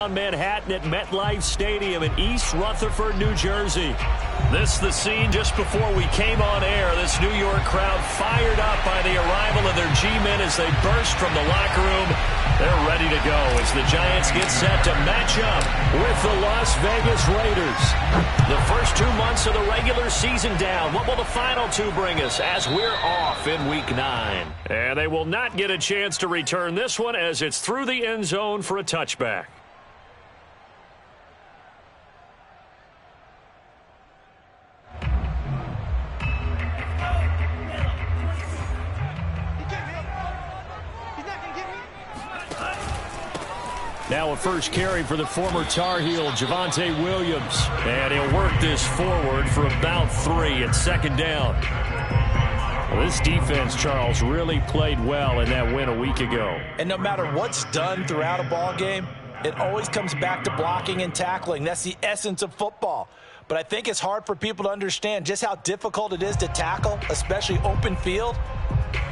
Manhattan at MetLife Stadium in East Rutherford, New Jersey. This is the scene just before we came on air. This New York crowd fired up by the arrival of their G-men as they burst from the locker room. They're ready to go as the Giants get set to match up with the Las Vegas Raiders. The first 2 months of the regular season down. What will the final two bring us as we're off in Week 9? And they will not get a chance to return this one as it's through the end zone for a touchback. Now a first carry for the former Tar Heel, Javonte Williams. And he'll work this forward for about 3 at second down. Well, this defense, Charles, really played well in that win a week ago. And no matter what's done throughout a ball game, it always comes back to blocking and tackling. That's the essence of football. But I think it's hard for people to understand just how difficult it is to tackle, especially open field.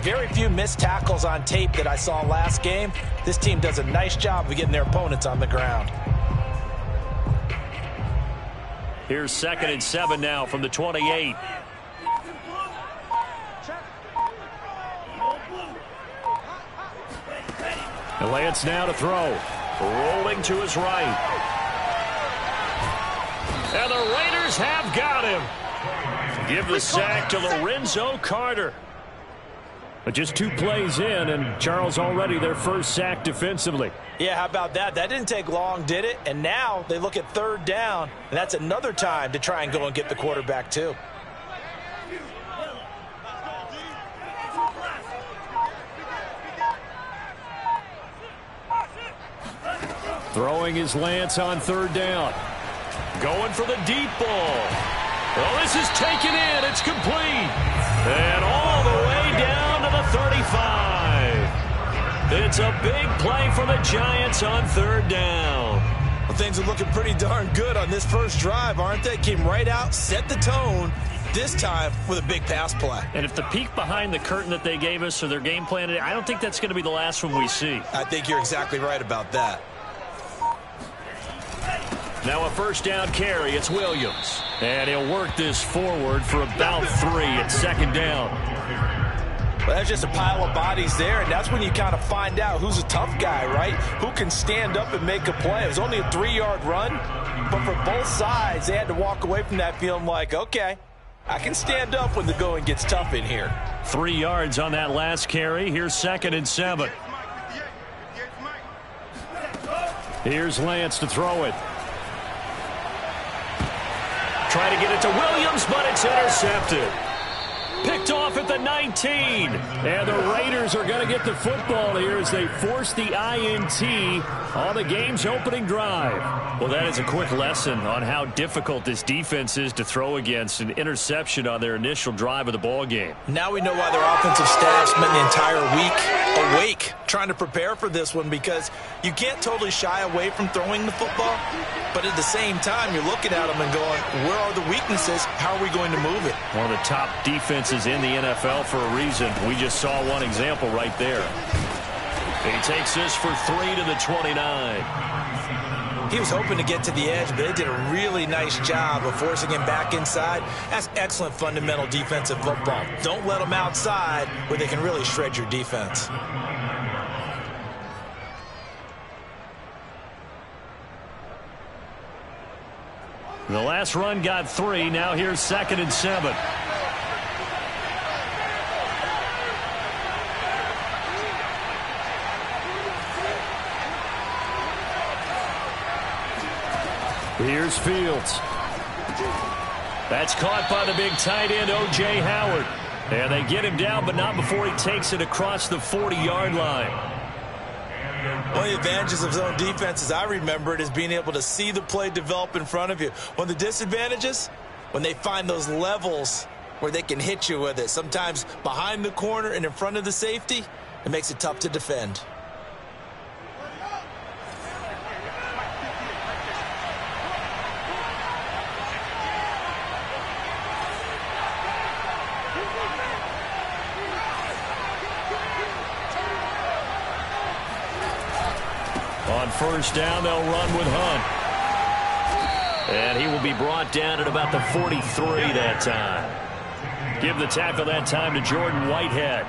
Very few missed tackles on tape that I saw last game. This team does a nice job of getting their opponents on the ground. Here's 2nd and 7 now from the 28. And Lance now to throw. Rolling to his right. And the Raiders have got him. Give the sack to Lorenzo Carter. But just 2 plays in, and Charles already their first sack defensively. Yeah, how about that? That didn't take long, did it? And now they look at 3rd down, and that's another time to try and go and get the quarterback too. Throwing his Lance on 3rd down. Going for the deep ball. Well, this is taken in. It's complete. And all the way down to the 35. It's a big play for the Giants on 3rd down. Well, things are looking pretty darn good on this first drive, aren't they? Came right out, set the tone, this time with a big pass play. And if the peek behind the curtain that they gave us or their game plan, I don't think that's going to be the last one we see. I think you're exactly right about that. Now a first down carry. It's Williams. And he'll work this forward for about 3 at second down. Well, that's just a pile of bodies there, and that's when you kind of find out who's a tough guy, right? Who can stand up and make a play. It was only a 3-yard run, but for both sides, they had to walk away from that feeling like, okay, I can stand up when the going gets tough in here. 3 yards on that last carry. Here's 2nd and 7. Here's Lance to throw it. Try to get it to Williams, but it's intercepted. Picked off at the 19. And the Raiders are going to get the football here as they force the INT on the game's opening drive. Well, that is a quick lesson on how difficult this defense is to throw against. An interception on their initial drive of the ball game. Now we know why their offensive staff spent the entire week awake trying to prepare for this one, because you can't totally shy away from throwing the football, but at the same time you're looking at them and going, where are the weaknesses? How are we going to move it? One of the top defenses in the NFL for a reason. We just saw one example right there. He takes this for 3 to the 29. He was hoping to get to the edge, but they did a really nice job of forcing him back inside. That's excellent fundamental defensive football. Don't let them outside where they can really shred your defense. The last run got 3. Now here's 2nd and 7. Here's Fields. That's caught by the big tight end, O.J. Howard. And they get him down, but not before he takes it across the 40-yard line. One of the advantages of zone defense, as I remember it, is being able to see the play develop in front of you. One of the disadvantages, when they find those levels where they can hit you with it, sometimes behind the corner and in front of the safety, it makes it tough to defend. On first down. They'll run with Hunt. And he will be brought down at about the 43 that time. Give the tackle that time to Jordan Whitehead.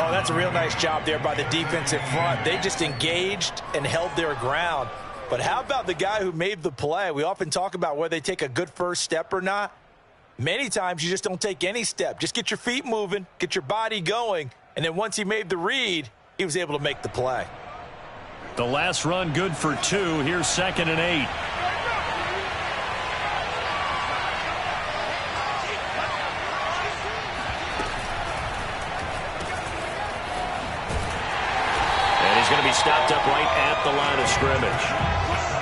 Oh, that's a real nice job there by the defensive front. They just engaged and held their ground. But how about the guy who made the play? We often talk about whether they take a good first step or not. Many times you just don't take any step. Just get your feet moving, get your body going, and then once he made the read, he was able to make the play. The last run good for 2. Here's 2nd and 8. Going to be stopped up right at the line of scrimmage.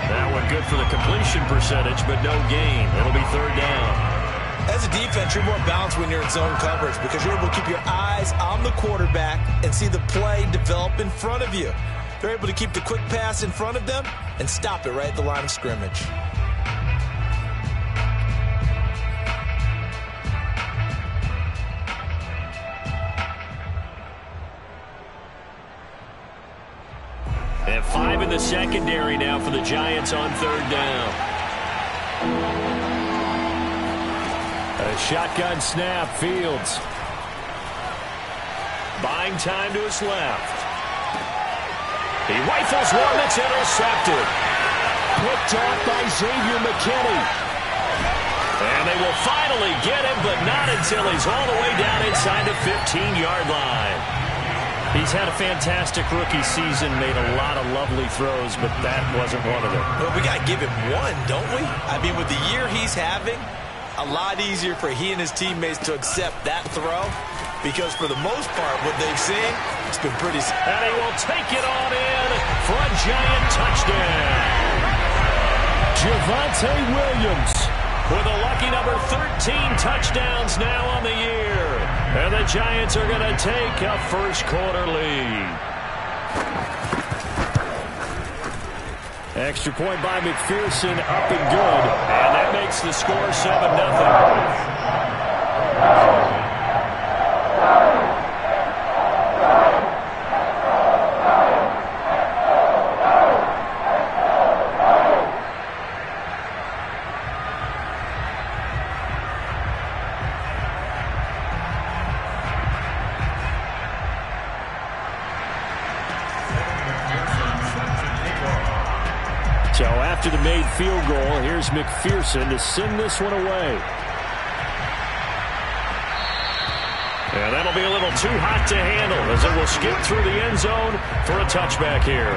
That one good for the completion percentage, but no gain. It'll be 3rd down. As a defense, you're more balanced when you're in zone coverage because you're able to keep your eyes on the quarterback and see the play develop in front of you. They're able to keep the quick pass in front of them and stop it right at the line of scrimmage. And 5 in the secondary now for the Giants on 3rd down. A shotgun snap, Fields. Buying time to his left. He rifles one that's intercepted. Picked off by Xavier McKinney. And they will finally get him, but not until he's all the way down inside the 15-yard line. He's had a fantastic rookie season, made a lot of lovely throws, but that wasn't one of them. Well, we got to give him one, don't we? I mean, with the year he's having, a lot easier for he and his teammates to accept that throw because for the most part, what they've seen, it's been pretty... And he will take it on in for a Giant touchdown. Javonte Williams with a lucky number 13 touchdowns now on the year. And the Giants are going to take a first-quarter lead. Extra point by McPherson, up and good. And that makes the score 7-0. So after the made field goal, here's McPherson to send this one away. And that'll be a little too hot to handle as it will skip through the end zone for a touchback here.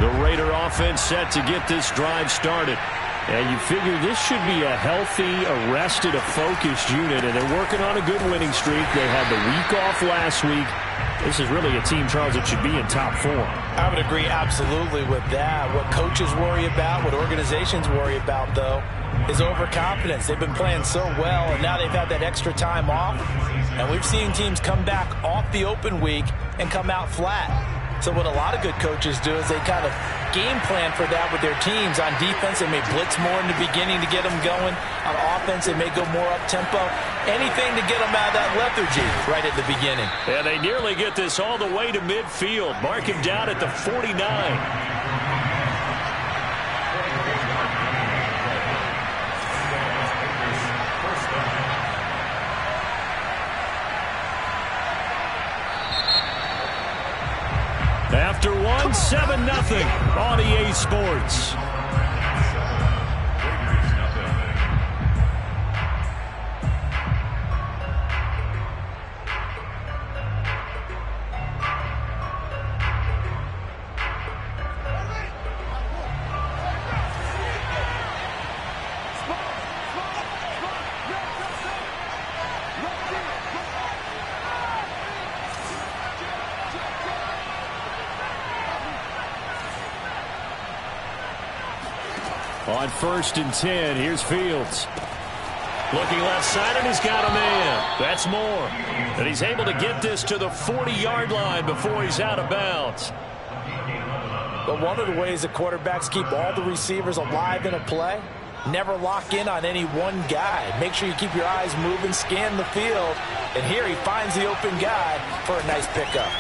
The Raider offense set to get this drive started. And you figure this should be a healthy, arrested, a focused unit. And they're working on a good winning streak. They had the week off last week. This is really a team, Charles, that should be in top form. I would agree absolutely with that. What coaches worry about, what organizations worry about, though, is overconfidence. They've been playing so well, and now they've had that extra time off. And we've seen teams come back off the open week and come out flat. So what a lot of good coaches do is they kind of game plan for that with their teams. On defense, they may blitz more in the beginning to get them going. On offense, they may go more up-tempo. Anything to get them out of that lethargy right at the beginning. And they nearly get this all the way to midfield. Mark him down at the 49. After one, 7-0 on EA Sports. On 1st and 10, here's Fields. Looking left side, and he's got a man. That's more. And he's able to get this to the 40-yard line before he's out of bounds. But one of the ways that quarterbacks keep all the receivers alive in a play, never lock in on any one guy. Make sure you keep your eyes moving, scan the field. And here he finds the open guy for a nice pickup.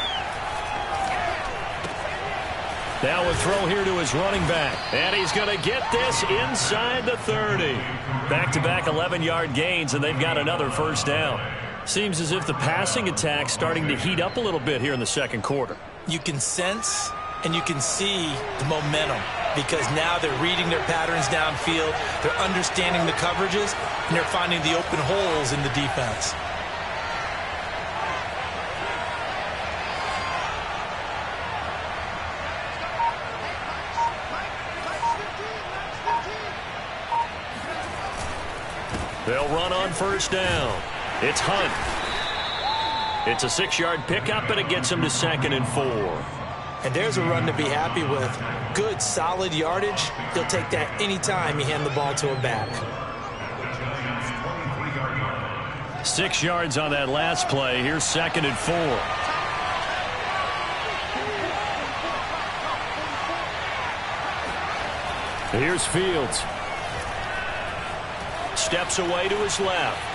Now a throw here to his running back. And he's going to get this inside the 30. Back-to-back 11-yard gains, and they've got another first down. Seems as if the passing attack's starting to heat up a little bit here in the second quarter. You can sense and you can see the momentum because now they're reading their patterns downfield, they're understanding the coverages, and they're finding the open holes in the defense. They'll run on first down. It's Hunt. It's a 6-yard pickup, and it gets him to 2nd and 4. And there's a run to be happy with. Good, solid yardage. He'll take that anytime you hand the ball to a back. 6 yards on that last play. Here's 2nd and 4. Here's Fields. Steps away to his left.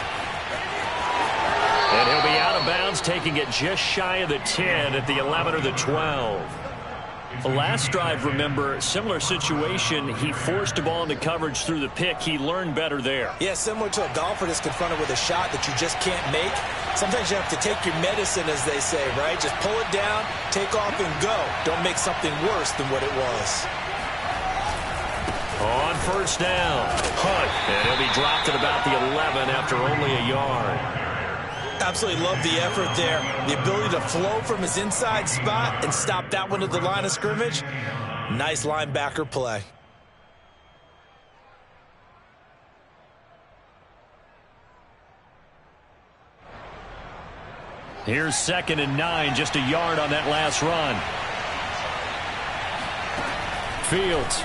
And he'll be out of bounds, taking it just shy of the 10 at the 11 or the 12. The last drive, remember, similar situation. He forced a ball into coverage through the pick. He learned better there. Yeah, similar to a golfer that's confronted with a shot that you just can't make. Sometimes you have to take your medicine, as they say, right? Just pull it down, take off, and go. Don't make something worse than what it was. On first down, Hunt. And he'll be dropped at about the 11 after only a yard. Absolutely love the effort there. The ability to flow from his inside spot and stop that one at the line of scrimmage. Nice linebacker play. Here's 2nd and 9, just a yard on that last run. Fields.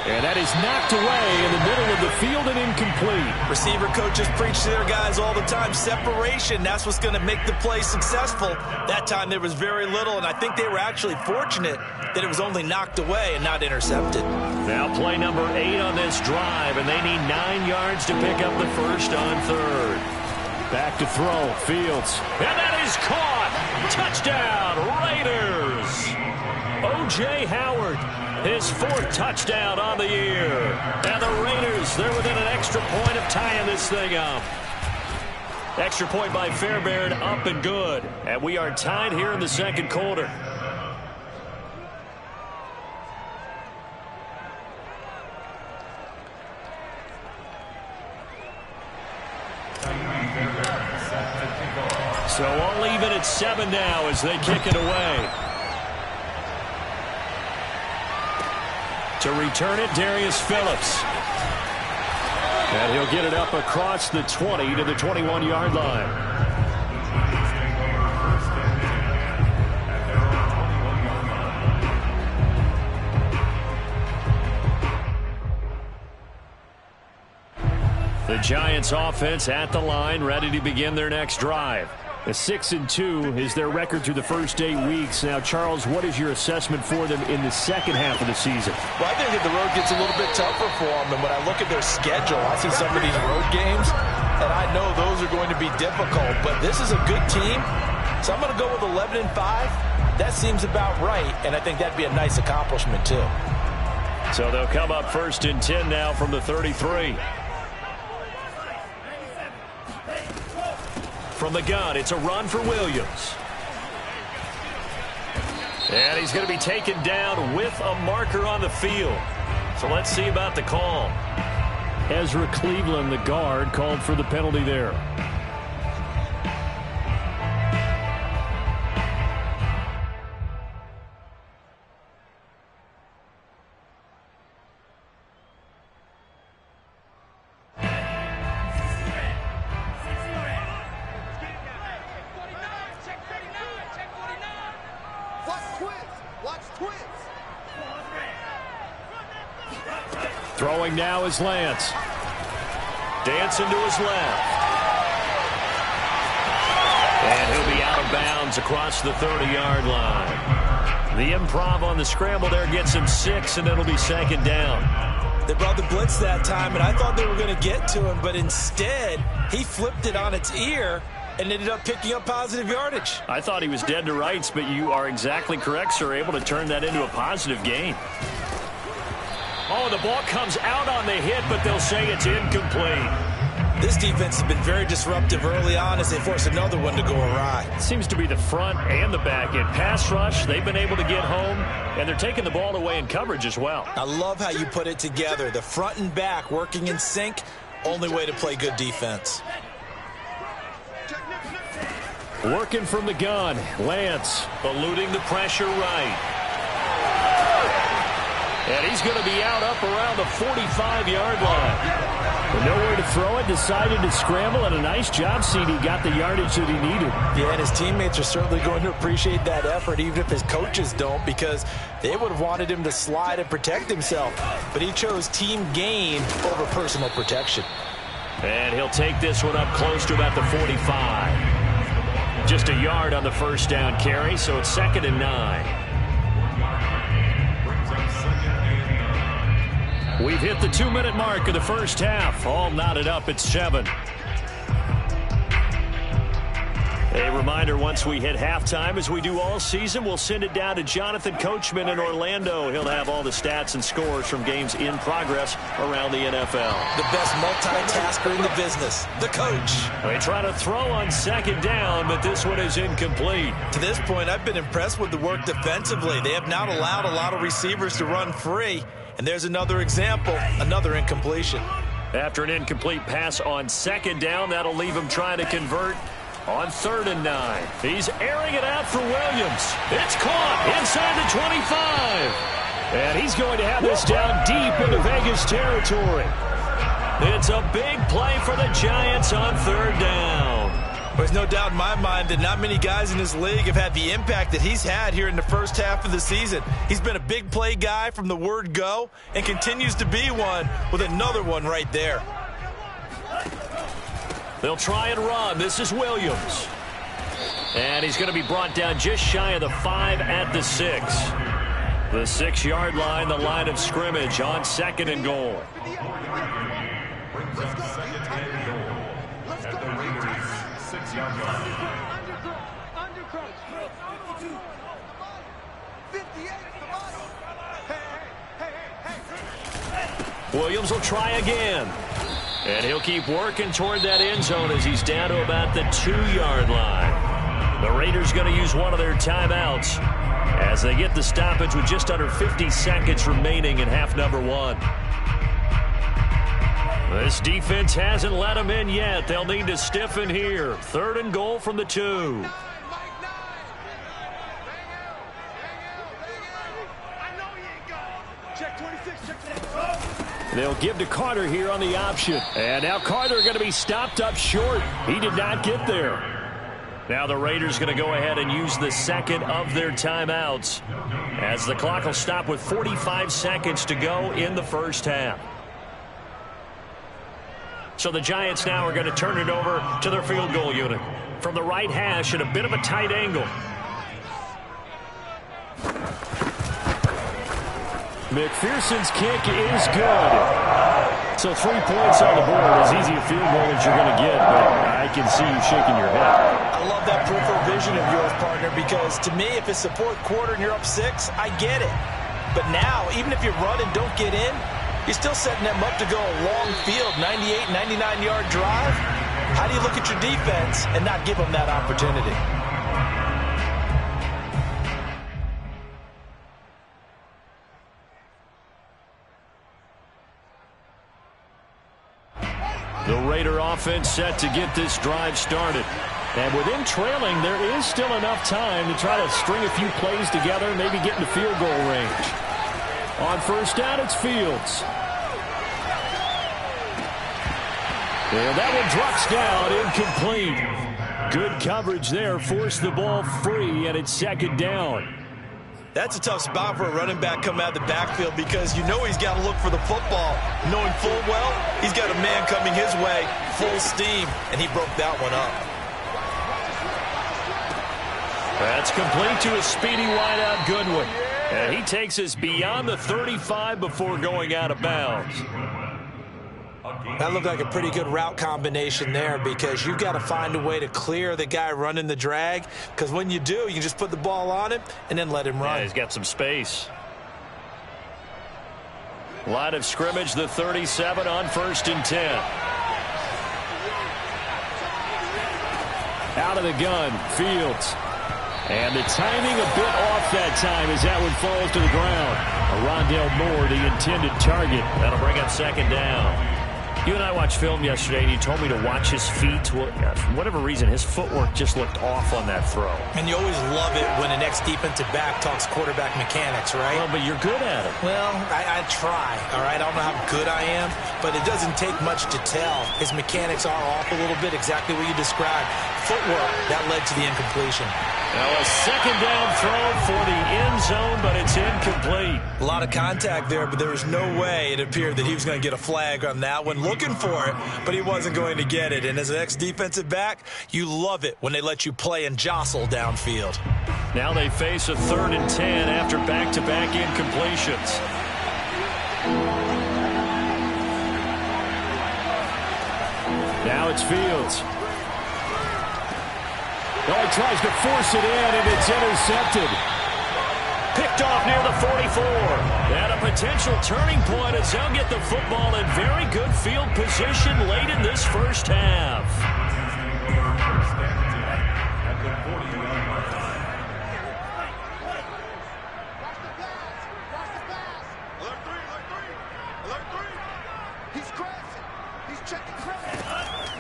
And that is knocked away in the middle of the field and incomplete. Receiver coaches preach to their guys all the time. Separation, that's what's going to make the play successful. That time there was very little, and I think they were actually fortunate that it was only knocked away and not intercepted. Now play number 8 on this drive, and they need 9 yards to pick up the first on 3rd. Back to throw, Fields. And that is caught. Touchdown, Raiders. O.J. Howard. His 4th touchdown on the year. And the Raiders, they're within an extra point of tying this thing up. Extra point by Fairbairn, up and good. And we are tied here in the second quarter. So all even at 7 now as they kick it away. To return it, Darius Phillips. And he'll get it up across the 20 to the 21-yard line. The Giants offense at the line, ready to begin their next drive. A 6-2 is their record through the first 8 weeks. Now, Charles, what is your assessment for them in the second half of the season? Well, I think that the road gets a little bit tougher for them. And when I look at their schedule, I see some of these road games, and I know those are going to be difficult. But this is a good team, so I'm going to go with 11-5. That seems about right, and I think that'd be a nice accomplishment, too. So they'll come up 1st and 10 now from the 33. From the gun, it's a run for Williams. And he's going to be taken down with a marker on the field. So let's see about the call. Ezra Cleveland, the guard, called for the penalty there. Throwing now is Lance. dancing to his left. And he'll be out of bounds across the 30-yard line. The improv on the scramble there gets him 6, and it'll be second down. They brought the blitz that time, and I thought they were going to get to him, but instead he flipped it on its ear and ended up picking up positive yardage. I thought he was dead to rights, but you are exactly correct, sir. Able to turn that into a positive gain. Oh, the ball comes out on the hit, but they'll say it's incomplete. This defense has been very disruptive early on as they force another one to go awry. Seems to be the front and the back end. Pass rush, they've been able to get home, and they're taking the ball away in coverage as well. I love how you put it together. The front and back working in sync, only way to play good defense. Working from the gun, Lance eluding the pressure right. And he's going to be out up around the 45-yard line. Nowhere to throw it, decided to scramble, and a nice job, CD. Got the yardage that he needed. Yeah, and his teammates are certainly going to appreciate that effort, even if his coaches don't, because they would have wanted him to slide and protect himself. But he chose team gain over personal protection. And he'll take this one up close to about the 45. Just a yard on the first down carry, so it's 2nd and 9. We've hit the 2-minute mark of the first half. All knotted up at 7. A reminder, once we hit halftime, as we do all season, we'll send it down to Jonathan Coachman in Orlando. He'll have all the stats and scores from games in progress around the NFL. The best multitasker in the business, the coach. They try to throw on 2nd down, but this one is incomplete. To this point, I've been impressed with the work defensively. They have not allowed a lot of receivers to run free. And there's another example, another incompletion. After an incomplete pass on 2nd down, that'll leave him trying to convert on 3rd and 9. He's airing it out for Williams. It's caught inside the 25. And he's going to have this down deep into Vegas territory. It's a big play for the Giants on 3rd down. There's no doubt in my mind that not many guys in this league have had the impact that he's had here in the first half of the season. He's been a big play guy from the word go and continues to be one with another one right there. They'll try and run. This is Williams. And he's going to be brought down just shy of the 5 at the 6. The 6-yard line, the line of scrimmage on 2nd and goal. Williams will try again. And he'll keep working toward that end zone as he's down to about the 2-yard line. The Raiders going to use one of their timeouts as they get the stoppage with just under 50 seconds remaining in half number 1. This defense hasn't let them in yet. They'll need to stiffen here. 3rd and goal from the 2. They'll give to Carter here on the option. And now Carter going to be stopped up short. He did not get there. Now the Raiders going to go ahead and use the 2nd of their timeouts as the clock will stop with 45 seconds to go in the first half. So the Giants now are going to turn it over to their field goal unit. From the right hash at a bit of a tight angle. McPherson's kick is good. So 3 points on the board, as easy a field goal as you're going to get, but I can see you shaking your head. I love that peripheral vision of yours, partner, because to me, if it's the 4th quarter and you're up 6, I get it. But now, even if you run and don't get in, you're still setting them up to go a long field, 98, 99-yard drive. How do you look at your defense and not give them that opportunity? The Raider offense set to get this drive started. And with them trailing, there is still enough time to try to string a few plays together, maybe get into field goal range. On 1st down, it's Fields. And that one drops down, incomplete. Good coverage there, forced the ball free, and it's 2nd down. That's a tough spot for a running back coming out of the backfield because you know he's got to look for the football, knowing full well he's got a man coming his way, full steam, and he broke that one up. That's complete to a speedy wideout Goodwin. And he takes us beyond the 35 before going out of bounds. That looked like a pretty good route combination there because you've got to find a way to clear the guy running the drag, because when you do, you can just put the ball on him and then let him run. Yeah, he's got some space. Line of scrimmage, the 37 on 1st and 10. Out of the gun, Fields. And the timing a bit off that time as that one falls to the ground. Rondale Moore, the intended target. That'll bring up 2nd down. You and I watched film yesterday, and you told me to watch his feet. Well, for whatever reason, his footwork just looked off on that throw. And you always love it when an ex-defensive back talks quarterback mechanics, right? Well, but you're good at it. Well, I try, all right? I don't know how good I am, but it doesn't take much to tell. His mechanics are off a little bit, exactly what you described. Footwork, that led to the incompletion. Now a 2nd down throw for the end zone, but it's incomplete. A lot of contact there, but there was no way it appeared that he was going to get a flag on that one. Looking for it, but he wasn't going to get it. And as an ex-defensive back, you love it when they let you play and jostle downfield. Now they face a 3rd and 10 after back-to-back incompletions. Now it's Fields. Well, he tries to force it in, and it's intercepted. Picked off near the 44. And a potential turning point as they'll get the football in very good field position late in this first half.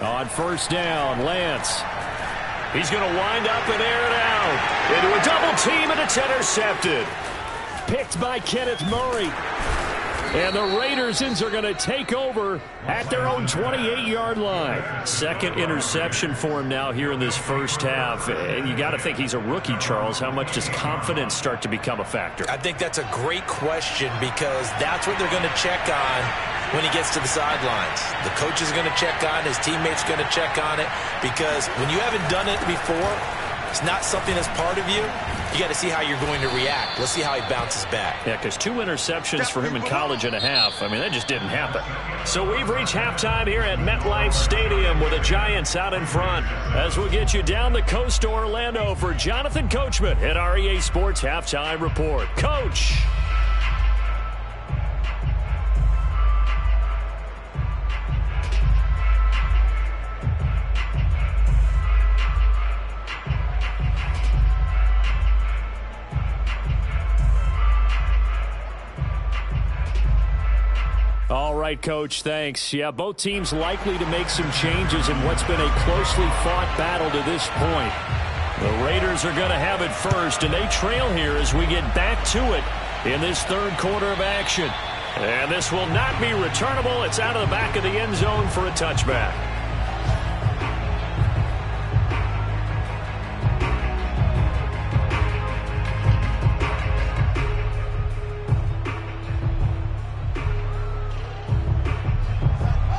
On 1st down, Lance. He's going to wind up and air it out. Into a double team, and it's intercepted. Picked by Kenneth Murray. And the Raiders are going to take over at their own 28-yard line. 2nd interception for him now here in this first half. And you got to think he's a rookie, Charles. How much does confidence start to become a factor? I think that's a great question because that's what they're going to check on when he gets to the sidelines. The coach is going to check on it. His teammates are going to check on it because when you haven't done it before, it's not something that's part of you. You got to see how you're going to react. Let's see how he bounces back. Yeah, because 2 interceptions for him in college and a half. I mean, that just didn't happen. So we've reached halftime here at MetLife Stadium with the Giants out in front. As we'll get you down the coast to Orlando for Jonathan Coachman at our EA Sports Halftime Report. Coach. All right, Coach, thanks. Yeah, both teams likely to make some changes in what's been a closely fought battle to this point. The Raiders are going to have it first, and they trail here as we get back to it in this 3rd quarter of action. And this will not be returnable. It's out of the back of the end zone for a touchback.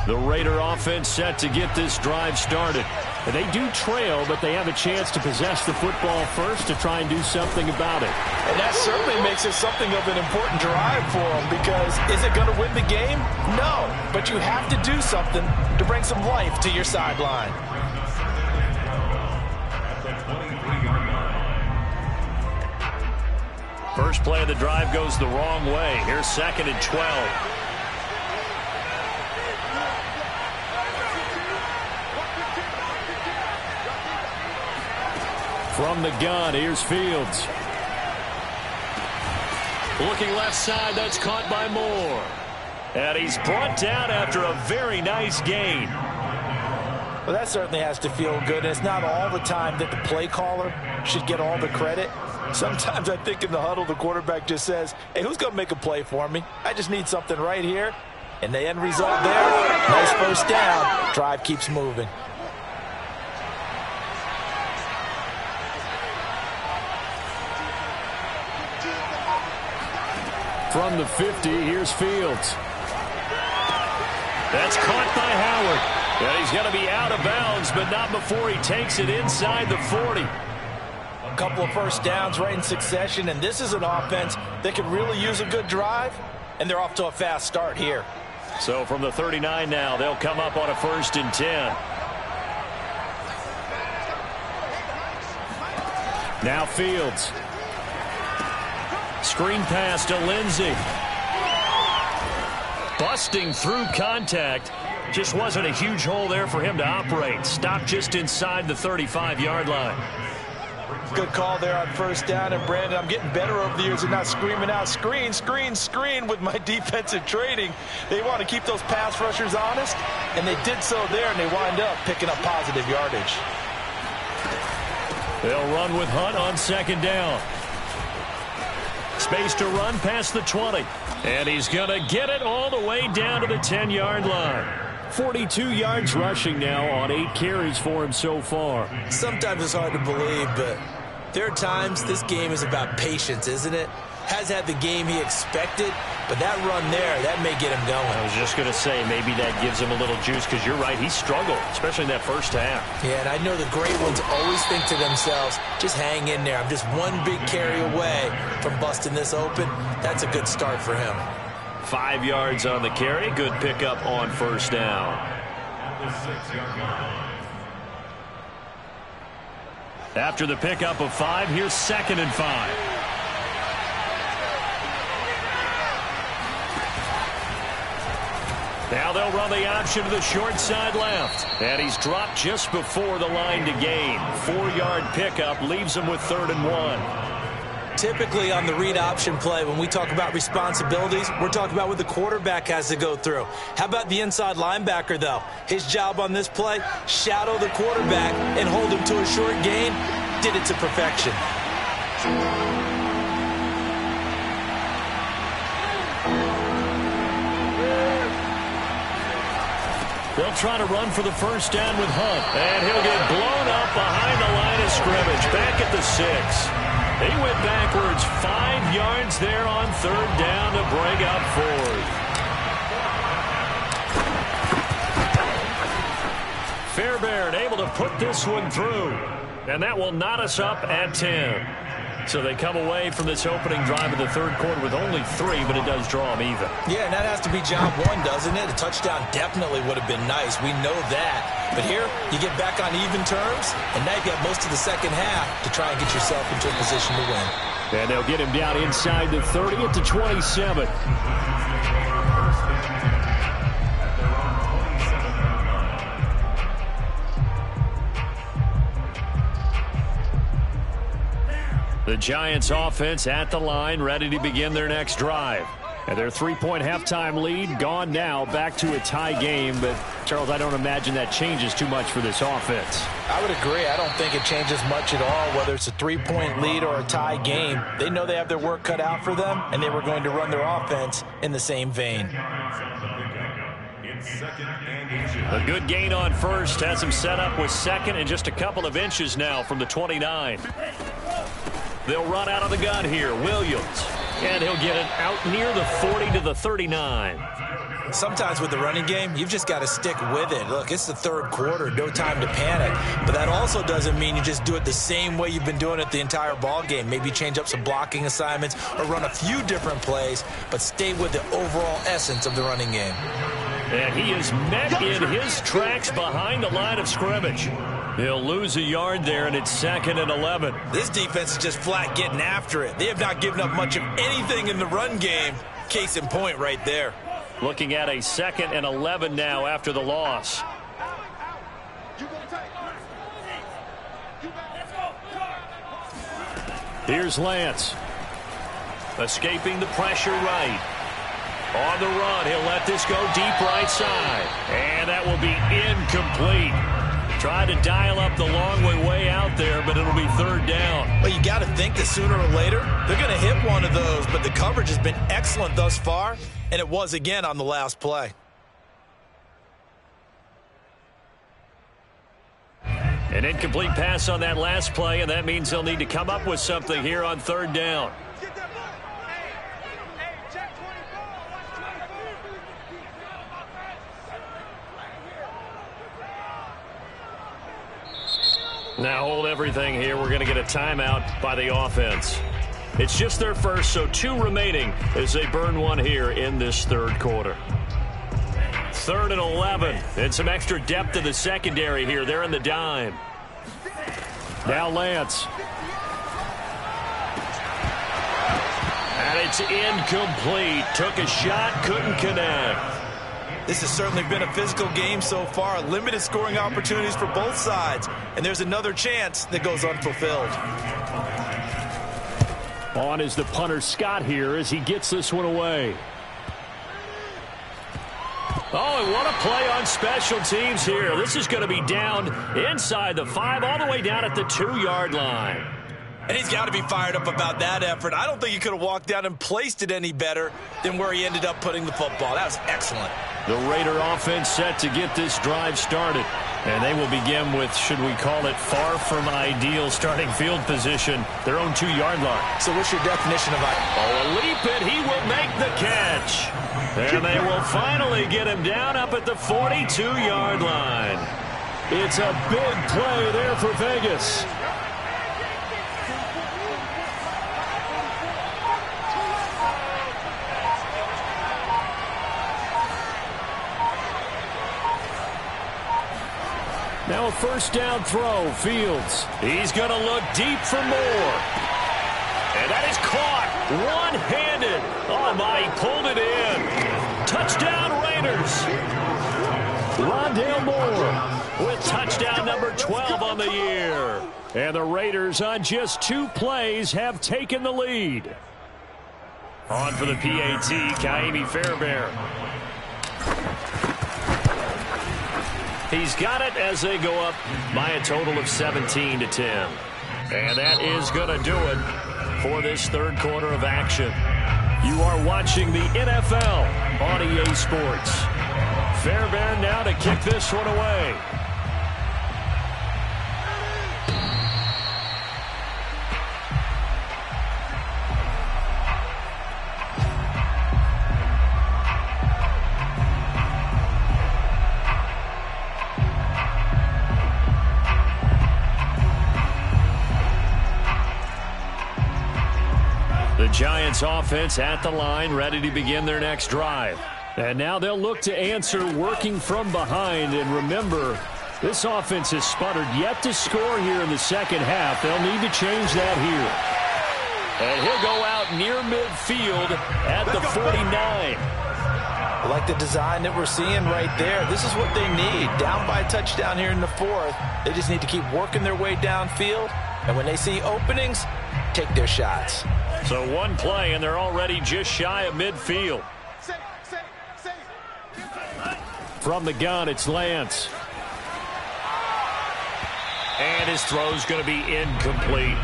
The Raider offense set to get this drive started. And they do trail, but they have a chance to possess the football first to try and do something about it. And that certainly makes it something of an important drive for them because is it going to win the game? No, but you have to do something to bring some life to your sideline. First play of the drive goes the wrong way. Here's 2nd and 12. From the gun, here's Fields. Looking left side, that's caught by Moore. And he's brought down after a very nice gain. Well, that certainly has to feel good. And it's not all the time that the play caller should get all the credit. Sometimes I think in the huddle, the quarterback just says, hey, who's going to make a play for me? I just need something right here. And the end result there, nice first down. Drive keeps moving. From the 50, here's Fields. That's caught by Howard. And he's going to be out of bounds, but not before he takes it inside the 40. A couple of first downs right in succession, and this is an offense that could really use a good drive, and they're off to a fast start here. So from the 39 now, they'll come up on a 1st and 10. Now Fields. Screen pass to Lindsey. Busting through contact. Just wasn't a huge hole there for him to operate. Stopped just inside the 35-yard line. Good call there on first down. And, Brandon, I'm getting better over the years and not screaming out, screen, screen, screen with my defensive training. They want to keep those pass rushers honest, and they did so there, and they wind up picking up positive yardage. They'll run with Hunt on 2nd down. Space to run past the 20. And he's going to get it all the way down to the 10-yard line. 42 yards rushing now on 8 carries for him so far. Sometimes it's hard to believe, but there are times this game is about patience, isn't it? Has had the game he expected, but that run there, that may get him going. I was just going to say, maybe that gives him a little juice, because you're right, he struggled, especially in that first half. Yeah, and I know the great ones always think to themselves, just hang in there. I'm just one big carry away from busting this open. That's a good start for him. 5 yards on the carry. Good pickup on first down. After the pickup of 5, here's 2nd and 5. Now they'll run the option to the short side left. And he's dropped just before the line to gain. 4-yard pickup leaves him with 3rd and 1. Typically on the read option play, when we talk about responsibilities, we're talking about what the quarterback has to go through. How about the inside linebacker, though? His job on this play, shadow the quarterback and hold him to a short gain. Did it to perfection. They'll try to run for the first down with Hunt. And he'll get blown up behind the line of scrimmage. Back at the 6. He went backwards 5 yards there on 3rd down to bring up 4th. Fairbairn able to put this one through. And that will knot us up at 10. So they come away from this opening drive of the 3rd quarter with only 3, but it does draw them even. Yeah, and that has to be job 1, doesn't it? A touchdown definitely would have been nice. We know that. But here, you get back on even terms, and now you've got most of the second half to try and get yourself into a position to win. And they'll get him down inside the 30 at the 27. The Giants offense at the line, ready to begin their next drive. And their 3-point halftime lead gone now, back to a tie game. But, Charles, I don't imagine that changes too much for this offense. I would agree. I don't think it changes much at all, whether it's a 3-point lead or a tie game. They know they have their work cut out for them, and they were going to run their offense in the same vein. A good gain on first has him set up with 2nd and just a couple of inches now from the 29. They'll run out of the gun here. Williams. And he'll get it out near the 40 to the 39. Sometimes with the running game, you've just got to stick with it. Look, it's the 3rd quarter. No time to panic. But that also doesn't mean you just do it the same way you've been doing it the entire ball game. Maybe change up some blocking assignments or run a few different plays, but stay with the overall essence of the running game. And he is met in his tracks behind the line of scrimmage. He'll lose a yard there, and it's 2nd and 11. This defense is just flat getting after it. They have not given up much of anything in the run game. Case in point right there. Looking at a 2nd and 11 now after the loss. Here's Lance. Escaping the pressure right. On the run, he'll let this go deep right side. And that will be incomplete. Tried to dial up the long way out there, but it'll be 3rd down. Well, you got to think that sooner or later, they're going to hit one of those, but the coverage has been excellent thus far, and it was again on the last play. An incomplete pass on that last play, and that means they'll need to come up with something here on 3rd down. Now hold everything here. We're going to get a timeout by the offense. It's just their first, so 2 remaining as they burn one here in this third quarter. 3rd and 11. And some extra depth to the secondary here. They're in the dime. Now Lance. And it's incomplete. Took a shot, couldn't connect. This has certainly been a physical game so far. Limited scoring opportunities for both sides. And there's another chance that goes unfulfilled. On is the punter Scott here as he gets this one away. Oh, and what a play on special teams here. This is going to be down inside the 5, all the way down at the 2-yard line. And he's got to be fired up about that effort. I don't think he could have walked down and placed it any better than where he ended up putting the football. That was excellent. The Raider offense set to get this drive started. And they will begin with, should we call it, far from ideal starting field position, their own 2-yard line. So what's your definition of ideal? Oh, a leap it. He will make the catch. And they will finally get him down up at the 42-yard line. It's a big play there for Vegas. Now a first down throw, Fields. He's going to look deep for more. And that is caught one-handed. Oh, my, he pulled it in. Touchdown, Raiders. Rondale Moore with touchdown number 12 on the year. And the Raiders on just 2 plays have taken the lead. On for the PAT, Ka'imi Fairbairn. He's got it as they go up by a total of 17-10. And that is going to do it for this third quarter of action. You are watching the NFL on EA Sports. Fairbairn now to kick this one away. Giants offense at the line, ready to begin their next drive. And now they'll look to answer working from behind. And remember, this offense has sputtered yet to score here in the second half. They'll need to change that here. And he'll go out near midfield at the 49. I like the design that we're seeing right there. This is what they need. Down by a touchdown here in the 4th. They just need to keep working their way downfield. And when they see openings, take their shots. So one play, and they're already just shy of midfield. From the gun, it's Lance. And his throw's going to be incomplete.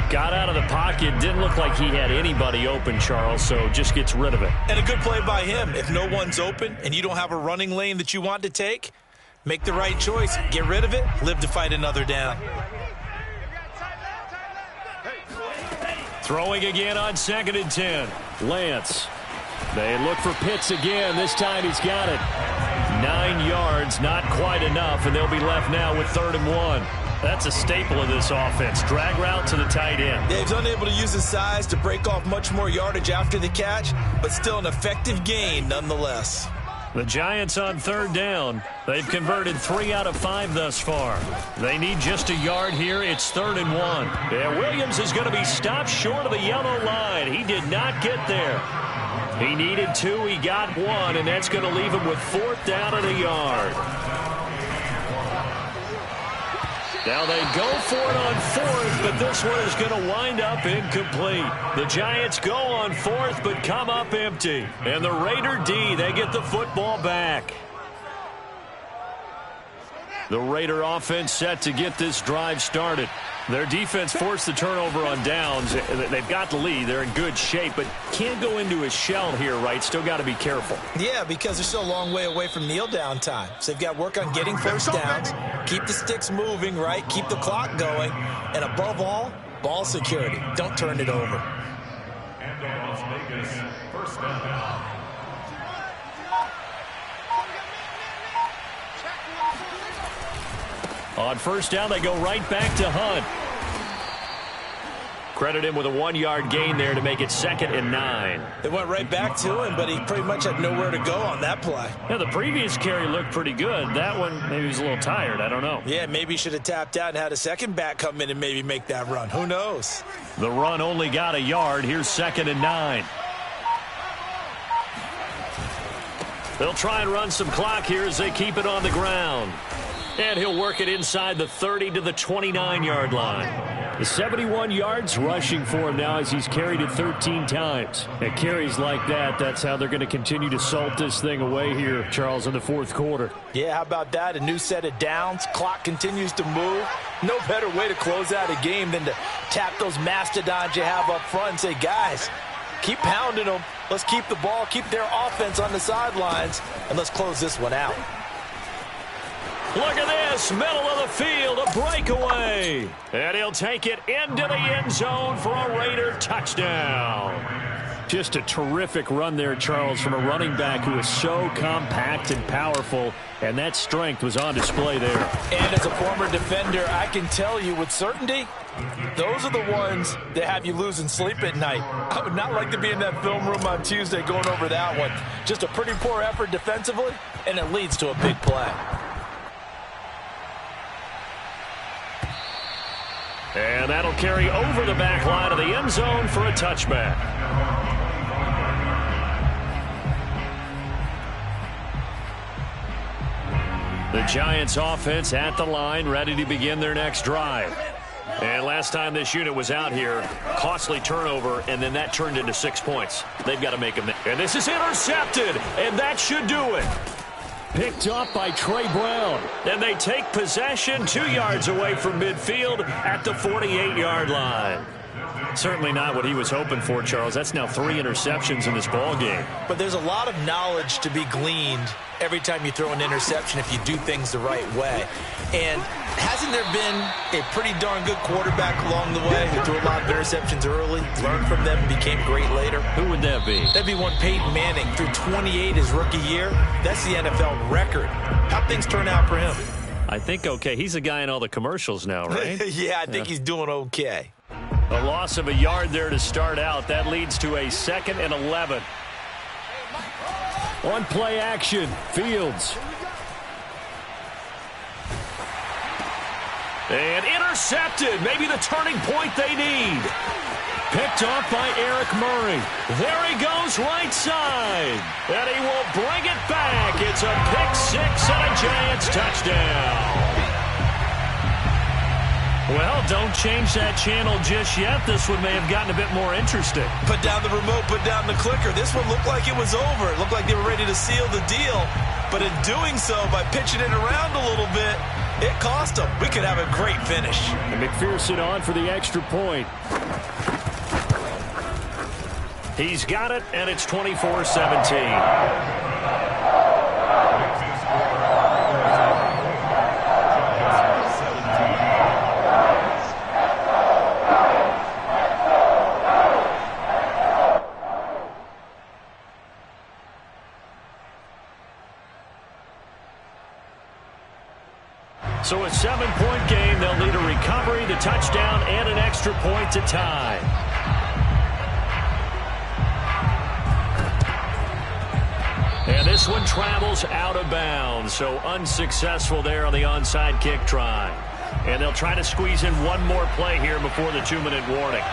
Got out of the pocket. Didn't look like he had anybody open, Charles, so just gets rid of it. And a good play by him. If no one's open and you don't have a running lane that you want to take, make the right choice. Get rid of it. Live to fight another down. Throwing again on 2nd and 10. Lance. They look for Pitts again. This time he's got it. 9 yards, not quite enough, and they'll be left now with 3rd and 1. That's a staple of this offense. Drag route to the tight end. Yeah, he's unable to use his size to break off much more yardage after the catch, but still an effective gain nonetheless. The Giants on 3rd down. They've converted 3 out of 5 thus far. They need just a yard here. It's 3rd and 1. Yeah, Williams is going to be stopped short of the yellow line. He did not get there. He needed 2. He got 1, and that's going to leave him with 4th down and a yard. Now they go for it on 4th, but this one is going to wind up incomplete. The Giants go on 4th, but come up empty. And the Raider D, they get the football back. The Raider offense set to get this drive started. Their defense forced the turnover on downs. They've got the lead. They're in good shape, but can't go into a shell here, right? Still got to be careful. Yeah, because they're still a long way away from kneel down time. So they've got to work on getting first downs, keep the sticks moving, right? Keep the clock going, and above all, ball security. Don't turn it over. And Las Vegas, first down. On first down, they go right back to Hunt. Credit him with a 1-yard gain there to make it 2nd and 9. They went right back to him, but he pretty much had nowhere to go on that play. Yeah, the previous carry looked pretty good. That one, maybe he was a little tired. I don't know. Yeah, maybe he should have tapped out and had a second back come in and maybe make that run. Who knows? The run only got a yard. Here's 2nd and 9. They'll try and run some clock here as they keep it on the ground. And he'll work it inside the 30 to the 29-yard line. The 71 yards rushing for him now as he's carried it 13 times. And carries like that, that's how they're going to continue to salt this thing away here, Charles, in the fourth quarter. Yeah, how about that? A new set of downs. Clock continues to move. No better way to close out a game than to tap those mastodons you have up front and say, guys, keep pounding them. Let's keep the ball, keep their offense on the sidelines, and let's close this one out. Look at this, middle of the field, a breakaway. And he'll take it into the end zone for a Raider touchdown. Just a terrific run there, Charles, from a running back who is so compact and powerful, and that strength was on display there. And as a former defender, I can tell you with certainty, those are the ones that have you losing sleep at night. I would not like to be in that film room on Tuesday going over that one. Just a pretty poor effort defensively, and it leads to a big play. And that'll carry over the back line of the end zone for a touchback. The Giants offense at the line, ready to begin their next drive. And last time this unit was out here, costly turnover, and then that turned into 6 points. They've got to make them. And this is intercepted, and that should do it. Picked up by Trey Brown. And they take possession 2 yards away from midfield at the 48-yard line. Certainly not what he was hoping for, Charles. That's now 3 interceptions in this ball game. But there's a lot of knowledge to be gleaned every time you throw an interception if you do things the right way. And hasn't there been a pretty darn good quarterback along the way who threw a lot of interceptions early, learned from them, and became great later? Who would that be? That'd be one Peyton Manning. Threw 28 his rookie year. That's the NFL record. How'd things turn out for him? I think okay. He's a guy in all the commercials now, right? Yeah, I think he's doing okay. A loss of a yard there to start out. That leads to a 2nd and 11. On play action, Fields. And intercepted. Maybe the turning point they need. Picked off by Eric Murray. There he goes right side. And he will bring it back. It's a pick-6 and a Giants touchdown. Well, don't change that channel just yet. This one may have gotten a bit more interesting. Put down the remote, put down the clicker. This one looked like it was over. It looked like they were ready to seal the deal. But in doing so, by pitching it around a little bit, it cost them. We could have a great finish. And McPherson on for the extra point. He's got it, and it's 24-17. So a 7-point game. They'll need a recovery, the touchdown, and an extra point to tie. And this one travels out of bounds, so unsuccessful there on the onside kick try. And they'll try to squeeze in one more play here before the 2-minute warning.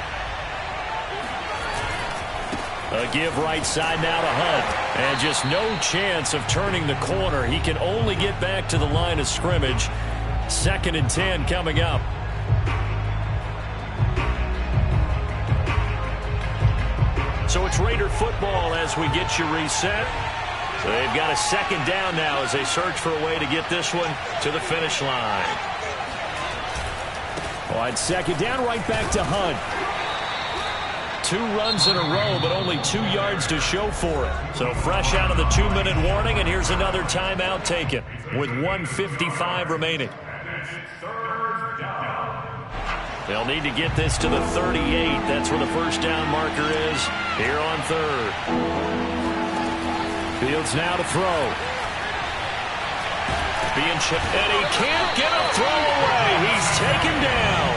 A give right side now to Hunt. And just no chance of turning the corner. He can only get back to the line of scrimmage. 2nd and 10 coming up. So it's Raider football as we get you reset. So they've got a 2nd down now as they search for a way to get this one to the finish line. Wide 2nd down, right back to Hunt. 2 runs in a row, but only 2 yards to show for it. So fresh out of the 2-minute warning, and here's another timeout taken with 1:55 remaining. They'll need to get this to the 38. That's where the first down marker is here on 3rd. Fields now to throw. Being chipped, and he can't get a throw away. He's taken down.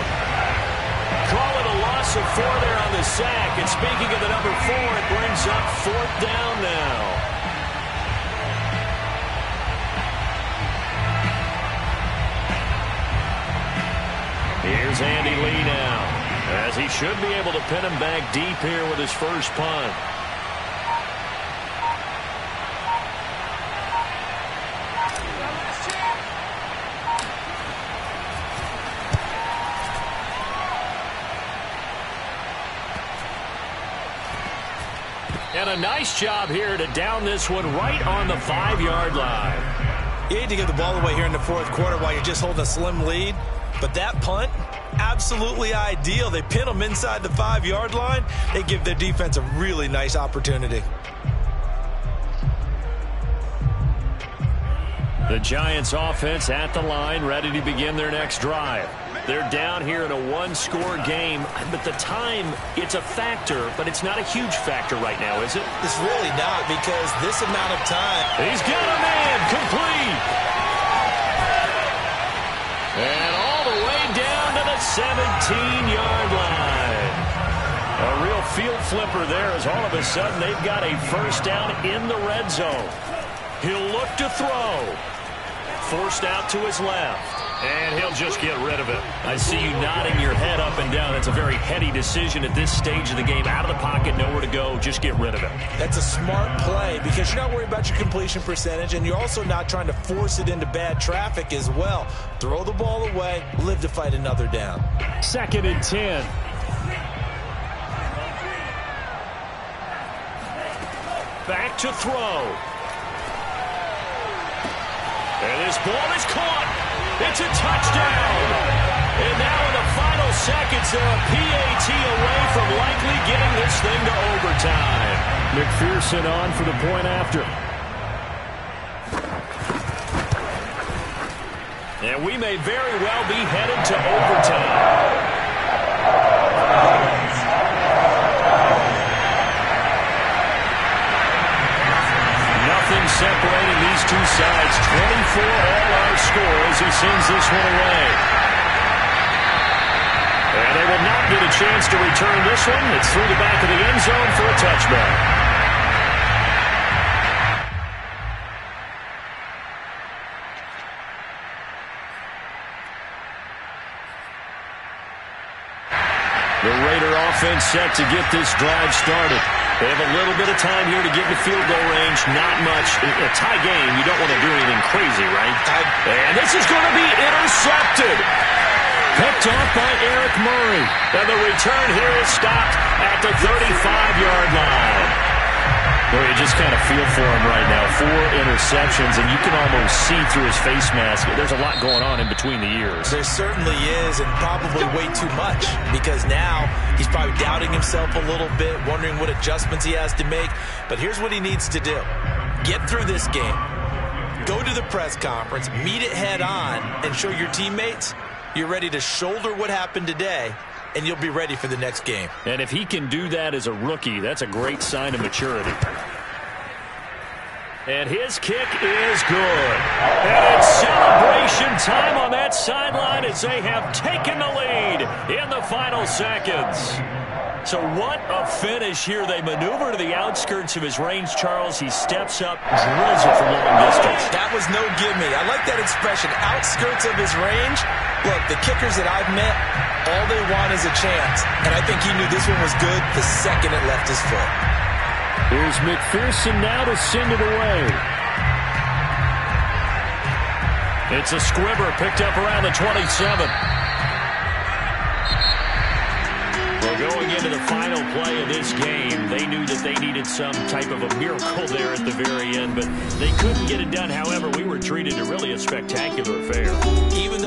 Call it a loss of 4 there on the sack. And speaking of the number 4, it brings up 4th down now. Here's Andy Lee now, as he should be able to pin him back deep here with his first punt. And a nice job here to down this one right on the 5-yard line. You hate to give the ball away here in the 4th quarter while you're just holding a slim lead. But that punt, absolutely ideal. They pin them inside the 5-yard line. They give their defense a really nice opportunity. The Giants offense at the line, ready to begin their next drive. They're down here in a 1-score game, but the time, it's a factor, but it's not a huge factor right now, is it? It's really not, because this amount of time. He's got a man, complete. And all the way down to the 17-yard line. A real field flipper there, as all of a sudden they've got a first down in the red zone. He'll look to throw. Forced out to his left. And he'll just get rid of it. I see you nodding your head up and down. That's a very heady decision at this stage of the game. Out of the pocket, nowhere to go. Just get rid of it. That's a smart play because you're not worried about your completion percentage, and you're also not trying to force it into bad traffic as well. Throw the ball away, live to fight another down. 2nd and 10. Back to throw. And this ball is caught. It's a touchdown. And now in the final seconds, they're a PAT away from likely getting this thing to overtime. McPherson on for the point after. And we may very well be headed to overtime. Nothing separating these two sides. 24 all our score as he sends this one away. And they will not get a chance to return this one. It's through the back of the end zone for a touchback. The Raider offense set to get this drive started. They have a little bit of time here to get in the field goal range. Not much. In a tie game, you don't want to do anything crazy, right? And this is going to be intercepted. Picked off by Eric Murray. And the return here is stopped at the 35-yard line. Well, you just kind of feel for him right now. 4 interceptions, and you can almost see through his face mask. There's a lot going on in between the ears. There certainly is, and probably way too much, because now he's probably doubting himself a little bit, wondering what adjustments he has to make. But here's what he needs to do. Get through this game. Go to the press conference, meet it head on, and show your teammates you're ready to shoulder what happened today, and you'll be ready for the next game. And if he can do that as a rookie, that's a great sign of maturity. And his kick is good. And it's celebration time on that sideline as they have taken the lead in the final seconds. So what a finish here. They maneuver to the outskirts of his range, Charles. He steps up, drills it from long distance. That was no gimme. I like that expression, outskirts of his range. Look, the kickers that I've met, all they want is a chance. And I think he knew this one was good the second it left his foot. Here's McPherson now to send it away. It's a squibber picked up around the 27. Well, going into the final play of this game, they knew that they needed some type of a miracle there at the very end, but they couldn't get it done. However, we were treated to really a spectacular affair. Even though